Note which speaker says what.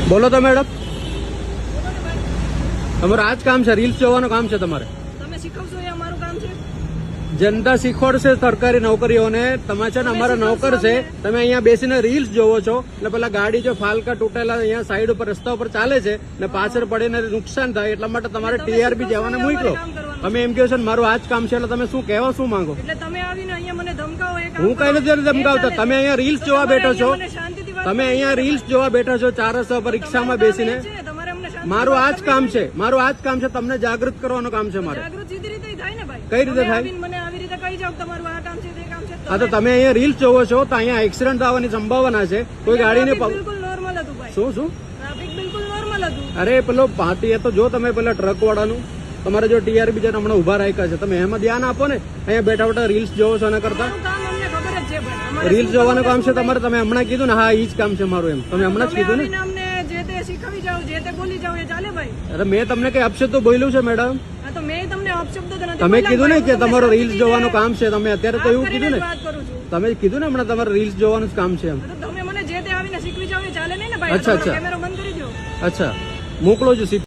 Speaker 1: બોલો તો મેડમ, તમારું આ જ કામ છે, રીલ્સ જોવાનું કામ છે તમારે?
Speaker 2: તમે શીખવશો એ અમારું કામ છે?
Speaker 1: જનતા શીખવાડશે સરકારી નોકરીઓને. તમે છે ને અમારા નોકર છે, તમે અહીંયા બેસીને રીલ્સ જોવો છો એટલે પેલા ગાડી જો ફાલકા તૂટેલા અહીંયા સાઈડ ઉપર રસ્તા ઉપર ચાલે છે ને પાછળ પડીને નુકસાન થાય એટલા માટે તમારે ટીઆરપી જવાને મોકલો. તમે એમ કહો છો ને મારું આ જ કામ છે એટલે તમે શું કહેવા શું માંગો?
Speaker 2: એટલે તમે આવીને અહીંયા મને ધમકાવો એ કામ
Speaker 1: હું કઈ નથી ધમકાવતા. તમે અહીંયા રીલ્સ જોવા બેઠો છો,
Speaker 2: મને શાંતિથી વાત
Speaker 1: તમે અહીંયા રીલ્સ જોવા બેઠા છો 4 રસ્તા પર રિક્ષામાં બેસીને.
Speaker 2: છે. તમારે અમને શાંતિ
Speaker 1: મારું આ જ કામ છે, મારું આ જ કામ છે. તમને જાગૃત કરવાનું કામ છે મારે.
Speaker 2: જાગૃત સીધી રીતે થાય ને ભાઈ.
Speaker 1: કઈ રીતે
Speaker 2: તમે
Speaker 1: થાય?
Speaker 2: આવીને મને આવી રીતે કહી જાવ તમારું આ કામ છે તે કામ છે.
Speaker 1: હા તો તમે અહીંયા રીલ્સ જોવો છો તો અહીંયા એક્સિડન્ટ થવાની સંભાવના છે. કોઈ ગાડીને
Speaker 2: ટ્રાફિક બિલકુલ નોર્મલ હતું ભાઈ.
Speaker 1: શું
Speaker 2: ટ્રાફિક બિલકુલ નોર્મલ હતું.
Speaker 1: અરે પેલો પાર્ટી એ તો જો તમે પેલા ટ્રક વાળાનું તમારે જો ટીઆરપી છે હમણાં ઉભા રાખ્યા છે, તમે એમાં ધ્યાન આપો ને. અહીંયા બેઠા બેઠા રીલ્સ જોવો છો એના કરતા.
Speaker 2: અમારું કામ અમને ખબર જ છે ભાઈ. અમારે
Speaker 1: રીલ્સ જોવાનું કામ છે તમારે. તમે હમણાં કીધું ને હા એ જ કામ છે મારું, એમ તમે હમણાં જ કીધું ને.
Speaker 2: આવીને અમને જે તે શીખવી જાવ, જે તે બોલી જાવ એ ચાલે ભાઈ.
Speaker 1: અરે મેં તમને કઈ અપશબ્દ બોલ્યું છે મેડમ?
Speaker 2: હા તો મેં તમને અપશબ્દ તો નથી
Speaker 1: તમે
Speaker 2: બોલ્યા
Speaker 1: કીધું ને
Speaker 2: ભાઈ.
Speaker 1: કે
Speaker 2: હું તમને
Speaker 1: તમારું રીલ્સ
Speaker 2: શાંતિથી
Speaker 1: જોવાનું કામ છે. તમે અત્યારે તો એવું
Speaker 2: કરીને
Speaker 1: કીધું ને,
Speaker 2: જ વાત કરું છું.
Speaker 1: તમે કીધું ને હમણાં તમારે રીલ્સ જોવાનું જ કામ છે એમ.
Speaker 2: તો તમે મને જે તે આવીને શીખવી જાવ એ ચાલે નહીં ને ભાઈ.
Speaker 1: અચ્છા,
Speaker 2: તમારો
Speaker 1: અચ્છા.
Speaker 2: કેમેરો બંધ કરી દો.
Speaker 1: અચ્છા મોકલો છો.